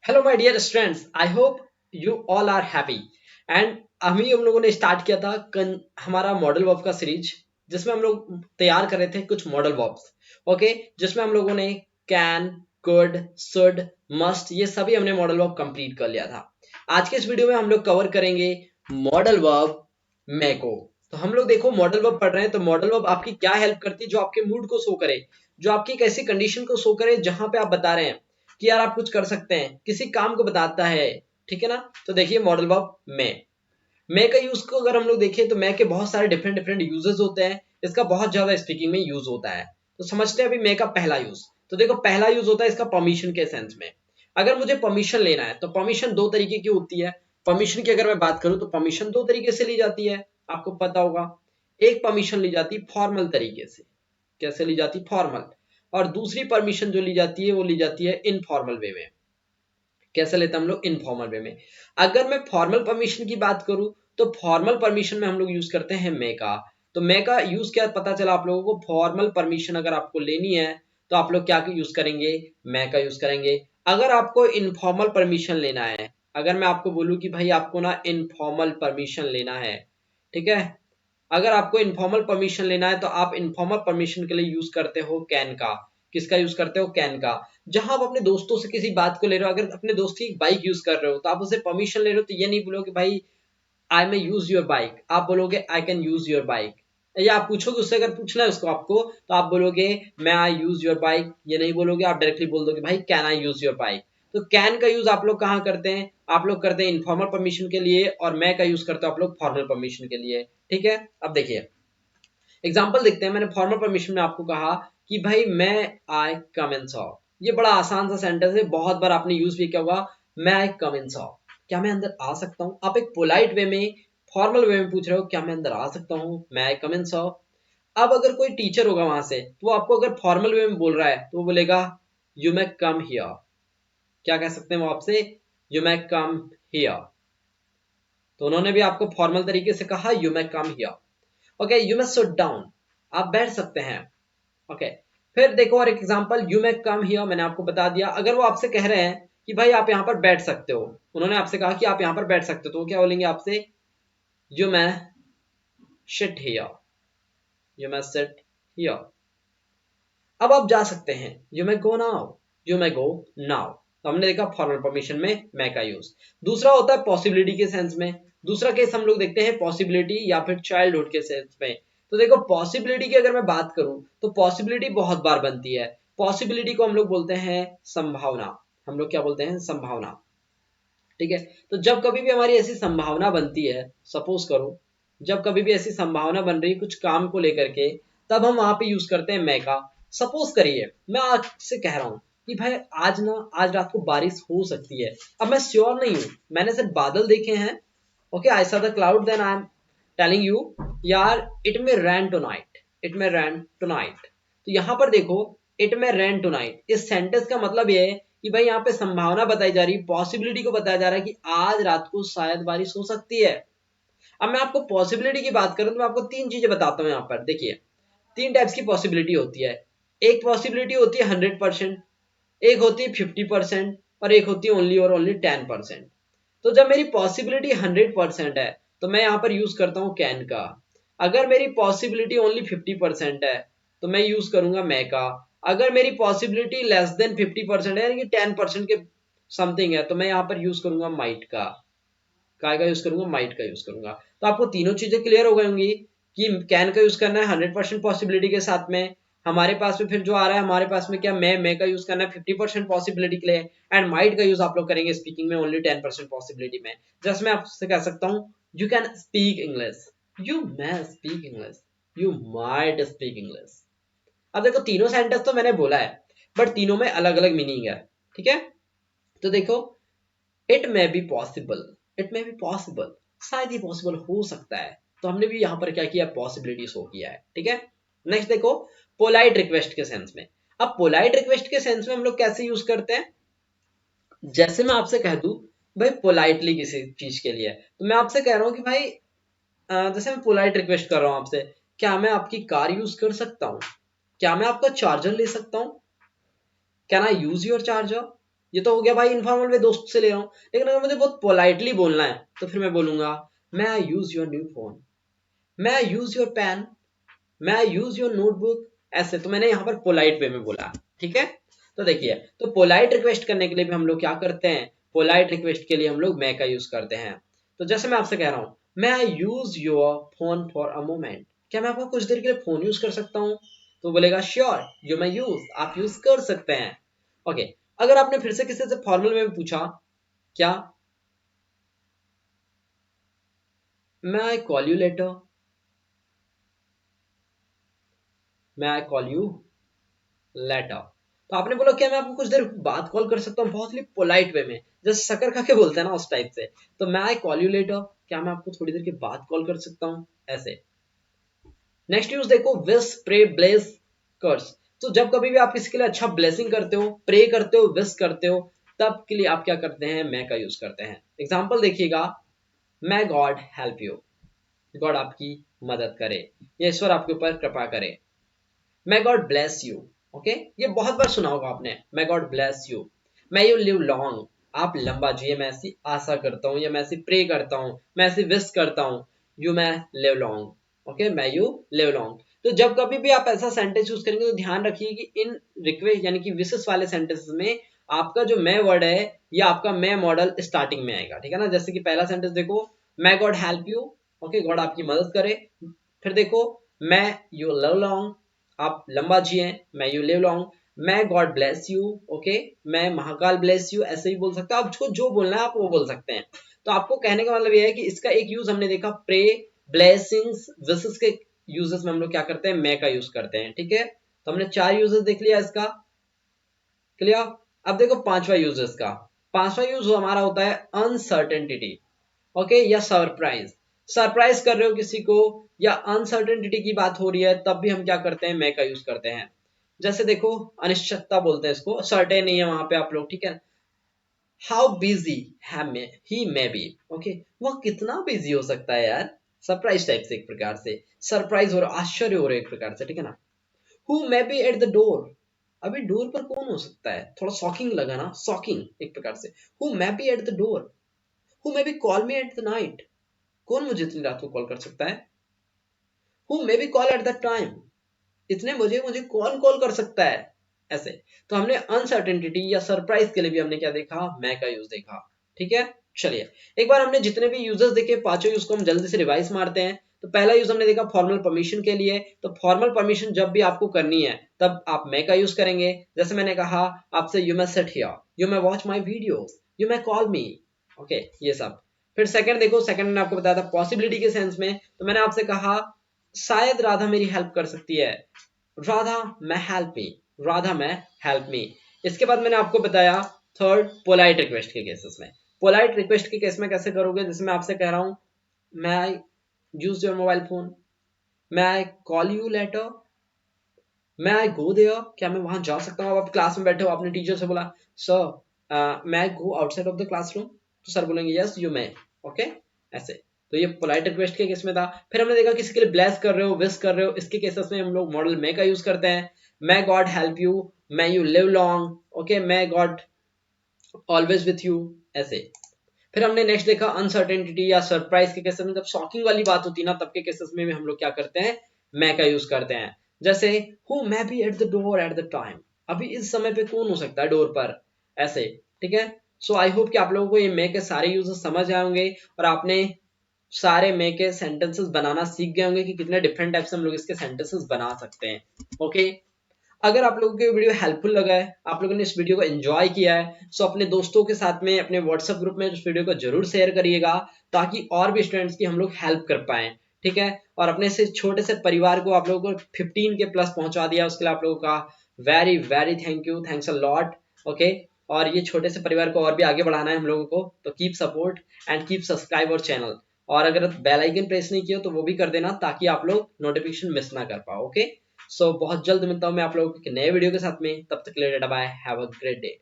Hello my dear students, I hope you all are happy. And अभी हम लोगों ने स्टार्ट किया था हमारा मॉडल वर्ब का सीरीज, जिसमें हम लोग तैयार कर रहे थे कुछ मॉडल वर्ब्स। ओके, जिसमें हम लोगों ने कैन, कुड, शुड, मस्ट, ये सभी हमने मॉडल वर्ब कंप्लीट कर लिया था। आज के इस वीडियो में हम लोग कवर करेंगे मॉडल वर्ब मैको। तो हम लोग देखो मॉडल वर्ब पढ़ रहे हैं, तो मॉडल वर्ब आपकी क्या हेल्प करती है? जो आपके मूड को शो करे, जो आपकी एक ऐसी कंडीशन को शो करे जहां पे आप बता रहे हैं कि यार आप कुछ कर सकते हैं, किसी काम को बताता है। ठीक है ना? तो देखिए मॉडल वर्ब मे का यूज को अगर हम लोग देखें तो मे के बहुत सारे डिफरेंट डिफरेंट यूजेस होते हैं। इसका बहुत ज्यादा स्पीकिंग में यूज होता है। तो समझते हैं अभी मे का पहला यूज। तो देखो पहला यूज होता है इसका परमिशन के सेंस में। अगर मुझे परमिशन लेना है तो परमिशन दो तरीके की होती है। परमिशन की अगर मैं बात करूं तो परमिशन दो तरीके से ली जाती है, आपको पता होगा। एक परमिशन ली जाती है फॉर्मल तरीके से। कैसे ली जाती? फॉर्मल। और दूसरी परमिशन जो ली जाती है वो ली जाती है इनफॉर्मल वे में। कैसे लेते हैं हम लोग? इनफॉर्मल वे में। अगर मैं फॉर्मल परमिशन की बात करूं तो फॉर्मल परमिशन में हम लोग यूज करते हैं मे का। तो मे का यूज क्या पता चला आप लोगों को? फॉर्मल परमिशन अगर आपको लेनी है तो आप लोग क्या यूज करेंगे? मे का यूज करेंगे। अगर आपको इनफॉर्मल परमिशन लेना है, अगर मैं आपको बोलूं कि भाई आपको ना इनफॉर्मल परमिशन लेना है, ठीक है, अगर आपको इनफॉर्मल परमिशन लेना है तो आप इनफॉर्मल परमिशन के लिए यूज करते हो कैन का। किसका यूज करते हो? कैन का। जहां आप अपने दोस्तों से किसी बात को ले रहे हो, अगर अपने दोस्त की बाइक यूज कर रहे हो तो आप उसे परमिशन ले रहे हो, तो ये नहीं बोलोगे भाई आई मे यूज योर बाइक, आप बोलोगे I can use your bike. या आप पूछोगे उससे, अगर पूछना है उसको आपको, तो आप बोलोगे मैं आई यूज योर बाइक, ये नहीं बोलोगे, आप डायरेक्टली बोल दोगे भाई can I use your bike. तो कैन का यूज आप लोग कहाँ करते हैं? आप लोग करते हैं इनफॉर्मल परमिशन के लिए, और मैं का यूज करते हो आप लोग फॉर्मल परमिशन के लिए। ठीक है, अब देखिए एग्जाम्पल देखते हैं। मैंने फॉर्मल परमिशन में आपको कहा कि भाई मैं आई कम इन शॉप। ये बड़ा आसान सा सेंटेंस है, बहुत बार आपने यूज भी किया होगा। मैं आई कम इन शॉप, क्या मैं अंदर आ सकता हूँ? आप एक पोलाइट वे में, फॉर्मल वे में पूछ रहे हो क्या मैं अंदर आ सकता हूँ, मैं आई कम इन शॉप। अब अगर कोई टीचर होगा वहां से, तो वो आपको अगर फॉर्मल वे में बोल रहा है तो वो बोलेगा यू मै कम हियर। क्या कह सकते हैं वो आपसे? You may come here. तो उन्होंने भी आपको फॉर्मल तरीके से कहा you may come here. Okay, you may sit down, आप बैठ सकते हैं। ओके, फिर देखो और एक example, you may come here, मैंने आपको बता दिया। अगर वो आपसे कह रहे हैं कि भाई आप यहाँ पर बैठ सकते हो, उन्होंने आपसे कहा कि आप यहाँ पर बैठ सकते हो, तो वो क्या बोलेंगे आपसे? You may sit here, you may sit here. अब आप जा सकते हैं, you may go now, you may go now. तो हमने देखा फॉर्मल परमिशन में मैं का यूज। दूसरा होता है पॉसिबिलिटी के सेंस में। दूसरा केस हम लोग देखते हैं पॉसिबिलिटी या फिर चाइल्डहुड के सेंस में। तो देखो पॉसिबिलिटी की अगर मैं बात करूं तो पॉसिबिलिटी बहुत बार बनती है। पॉसिबिलिटी को हम लोग बोलते हैं संभावना। हम लोग क्या बोलते हैं? संभावना। ठीक है, तो जब कभी भी हमारी ऐसी संभावना बनती है, सपोज करो जब कभी भी ऐसी संभावना बन रही है कुछ काम को लेकर के, तब हम वहां पे यूज करते हैं मैं का। सपोज करिए मैं आज से कह रहा हूं कि भाई आज ना, आज रात को बारिश हो सकती है। अब मैं श्योर नहीं हूं, मैंने सिर्फ बादल देखे हैं। Okay, I saw the cloud, then I am telling you यार it may rain tonight, it may rain tonight. तो यहां पर देखो इट मे रैन टुनाइट, इस सेंटेंस का मतलब यह है कि भाई यहाँ पे संभावना बताई जा रही है, पॉसिबिलिटी को बताया जा रहा है कि आज रात को शायद बारिश हो सकती है। अब मैं आपको पॉसिबिलिटी की बात करूं तो मैं आपको तीन चीजें बताता हूं। यहाँ पर देखिए तीन टाइप्स की पॉसिबिलिटी होती है। एक पॉसिबिलिटी होती है 100%, एक होती है 50%, और एक होती है ओनली और ओनली 10%। तो जब मेरी पॉसिबिलिटी 100% है तो मैं यहाँ पर यूज करता हूँ कैन का। अगर मेरी पॉसिबिलिटी ओनली 50% है तो मैं यूज करूंगा मैं का। अगर मेरी पॉसिबिलिटी लेस देन 50% है, यानी कि 10% के समथिंग है, तो मैं यहाँ पर यूज करूंगा माइट का। काय का यूज करूंगा? माइट का यूज करूंगा। तो आपको तीनों चीजें क्लियर हो गई होंगी कि कैन का यूज करना है 100% पॉसिबिलिटी के साथ में। हमारे पास में फिर जो आ रहा है हमारे पास में क्या, मैं का यूज करना है 50% पॉसिबिलिटी के लिए। एंड माइट का यूज आप लोग करेंगे स्पीकिंग में ओनली 10% पॉसिबिलिटी में। जैसे मैं आपसे कह सकता हूँ you can speak English, you may speak English, you might speak English. अब देखो तीनों सेंटेंस तो मैंने बोला है, बट तीनों में अलग अलग मीनिंग है। ठीक है, तो देखो it may be possible, it may be possible, शायद ये पॉसिबल हो सकता है। तो हमने भी यहाँ पर क्या किया? पॉसिबिलिटी शो किया है। ठीक है, नेक्स्ट देखो पोलाइट रिक्वेस्ट के सेंस में। अब पोलाइट रिक्वेस्ट के सेंस में हम लोग कैसे यूज करते हैं? जैसे मैं आपसे कह दूं भाई पोलाइटली किसी चीज के लिए, तो मैं आपसे कह रहा हूँ कि भाई जैसे मैं पोलाइट रिक्वेस्ट कर रहा हूँ आपसे, क्या मैं आपकी कार यूज कर सकता हूँ? क्या मैं आपका चार्जर ले सकता हूँ? Can I use your charger? ये तो हो गया भाई इनफॉर्मल वे, दोस्त से ले रहा हूँ। लेकिन अगर मुझे बहुत पोलाइटली बोलना है तो फिर मैं बोलूंगा मैं I use your new phone, मैं आई यूज योर पेन, मैं आई यूज योर नोटबुक। ऐसे तो मैंने यहाँ पर पोलाइट वे में बोला, ठीक है। तो देखिए, तो पोलाइट रिक्वेस्ट करने के लिए भी हम लोग क्या करते हैं, पोलाइट रिक्वेस्ट के लिए हम लोग मैं का यूज करते हैं। तो जैसे मैं आपसे कह रहा हूँ मैं I use your phone for a moment, क्या मैं आपको कुछ देर के लिए फोन यूज कर सकता हूँ? तो बोलेगा श्योर यू मैं यूज, आप यूज कर सकते हैं। ओके, अगर आपने फिर से किसी से फॉर्मल में पूछा, क्या मैं आई कॉल यू लेटर, मैं आई कॉल यू लेटर, तो आपने बोला क्या मैं आपको कुछ देर बाद कॉल कर सकता हूँ, बहुत ही पोलाइट वे में, जैसे शक्कर खा के बोलते हैं ना उस टाइप से। तो मैं आई कॉल यू लेटर, क्या मैं आपको थोड़ी देर के बाद कॉल कर सकता हूँ, ऐसे। नेक्स्ट यूज देखो, विश प्रे ब्लेस कर्स। तो जब कभी भी आप किसी के लिए अच्छा ब्लेसिंग करते हो, प्रे करते हो, विश करते हो, तब के लिए आप क्या करते हैं, मैं का यूज करते हैं। एग्जाम्पल देखिएगा, मैं गॉड हेल्प यू, गॉड आपकी मदद करे, ये ईश्वर आपके ऊपर कृपा करे। मैं गॉड ब्लेस यू, ओके, ये बहुत बार सुना होगा आपने, मैं गॉड ब्लेस यू। मैं यू लिव लॉन्ग, आप लंबा जिए, मैं ऐसी आशा करता हूँ, या मैं ऐसी प्रे करता हूँ, मैं ऐसी विश करता हूँ, यू मैं लिव लॉन्ग, ओके, मैं यू लिव लॉन्ग। तो जब कभी भी आप ऐसा सेंटेंस यूज करेंगे तो ध्यान रखिए कि इन रिक्वेस्ट यानी कि विशेष वाले सेंटेंस में आपका जो मैं वर्ड है या आपका मैं मॉडल स्टार्टिंग में आएगा, ठीक है ना। जैसे कि पहला सेंटेंस देखो, मैं God help you, okay, God आपकी मदद करे। फिर देखो, मैं यू लिव लॉन्ग, आप लंबा जिए, मैं यू लिव लॉन्ग। मैं गॉड ब्लेस यू, ओके, मैं महाकाल ब्लेस यू, ऐसे ही बोल सकते हो, आपको जो बोलना है आप वो बोल सकते हैं। तो आपको कहने का मतलब ये है कि इसका एक यूज हमने देखा, प्रे ब्लेसिंग्स विशेस के यूजेस में हम लोग क्या करते हैं, मैं का यूज करते हैं, ठीक है। तो हमने 4 यूजेस देख लिया इसका, क्लियर। अब देखो पांचवा यूज इसका, पांचवा यूज हमारा होता है अनसर्टेनिटी, ओके, या सरप्राइज। सरप्राइज कर रहे हो किसी को या अनसर्टेनिटी की बात हो रही है, तब भी हम क्या करते हैं, मैं का यूज करते हैं। जैसे देखो, अनिश्चितता बोलते हैं इसको, सर्टेन नहीं है वहां पे आप लोग, ठीक है। How busy he may be, okay, वह कितना बिजी हो सकता है यार, सरप्राइज टाइप से, एक प्रकार से सरप्राइज हो रहा, आश्चर्य हो रहा है एक प्रकार से, ठीक है ना। Who may be at the door, अभी डोर पर कौन हो सकता है, थोड़ा शॉकिंग लगा ना, शॉकिंग एक प्रकार से। Who may be at the door, who may be call me at the night, कौन मुझे इतनी रात को कॉल कर सकता है। Who may be call at the time, इतने बजे मुझे कौन कॉल कर सकता है, ऐसे। तो हमने अनसर्टेनिटी या सरप्राइज के लिए भी हमने क्या देखा, मैं का यूज देखा, ठीक है। चलिए, एक बार हमने जितने भी यूजर्स देखे, पांचों यूज को हम जल्दी से रिवाइज मारते हैं। तो पहला यूज हमने देखा फॉर्मल परमिशन के लिए। तो फॉर्मल परमिशन जब भी आपको करनी है तब आप मैं का यूज करेंगे। जैसे मैंने कहा आपसे, you may seat here, you may watch my video, you may call me, okay, ये सब। फिर सेकंड देखो, सेकंड मैंने आपको बताया था पॉसिबिलिटी के सेंस में, तो मैंने आपसे कहा शायद राधा मेरी हेल्प कर सकती है, राधा मैं हेल्प मी, राधा मैं हेल्प मी। इसके बाद मैंने आपको बताया थर्ड, पोलाइट रिक्वेस्ट के केसेस में। पोलाइट रिक्वेस्ट के केस में कैसे करोगे, जैसे मैं आपसे कह रहा हूं, मैं I use your mobile phone, मैं आई कॉल यू लेटर, मैं आई गो देयर, क्या मैं वहां जा सकता हूँ। अब आप क्लास में बैठे हो, आपने टीचर से बोला सर मैं go outside of the classroom, तो सर बोलेंगे यस यू मे, ओके, ऐसे। तो ये पोलाइट रिक्वेस्ट के केस में था। फिर हमने देखा किसी के लिए ब्लेस कर रहे हो, विश कर रहे हो, इसके केसेस में हम लोग मॉडल मे का यूज करते हैं। मैं गॉड हेल्प यू, मैं यू लिव लॉन्ग, ओके, मैं गॉड ऑलवेज विथ यू, ऐसे। फिर हमने नेक्स्ट देखा अनसर्टेनिटी या सरप्राइज के केसेस में, जब शॉकिंग वाली बात होती है ना, तब के केसेस में भी हम लोग क्या करते हैं, मैं का यूज करते हैं। जैसे who may be at the door at the time, अभी इस समय पे कौन हो सकता है डोर पर, ऐसे, ठीक है। सो आई होप कि आप लोगों को ये मे के सारे यूजेस समझ आए होंगे और आपने सारे मे के सेंटेंसेस बनाना सीख गए होंगे कि कितने डिफरेंट टाइप से हम लोग इसके सेंटेंसेस बना सकते हैं, ओके। अगर आप लोगों को ये वीडियो हेल्पफुल लगा है, आप लोगों ने इस वीडियो को एंजॉय किया है, सो अपने दोस्तों के साथ में, अपने व्हाट्सएप ग्रुप में इस वीडियो को जरूर शेयर करिएगा, ताकि और भी स्टूडेंट्स की हम लोग हेल्प कर पाए, ठीक है। और अपने से छोटे से परिवार को आप लोगों को 15 के प्लस पहुंचा दिया, उसके लिए आप लोगों का very very thank you, thanks a lot, okay. और ये छोटे से परिवार को और भी आगे बढ़ाना है हम लोगों को, तो keep support and keep subscribe our channel. और अगर बेल आइकन प्रेस नहीं किया तो वो भी कर देना, ताकि आप लोग नोटिफिकेशन मिस ना कर पाओ, ओके। सो बहुत जल्द मिलता हूं मैं आप लोगों के नए वीडियो के साथ में, तब तक के लिए bye, have a great day.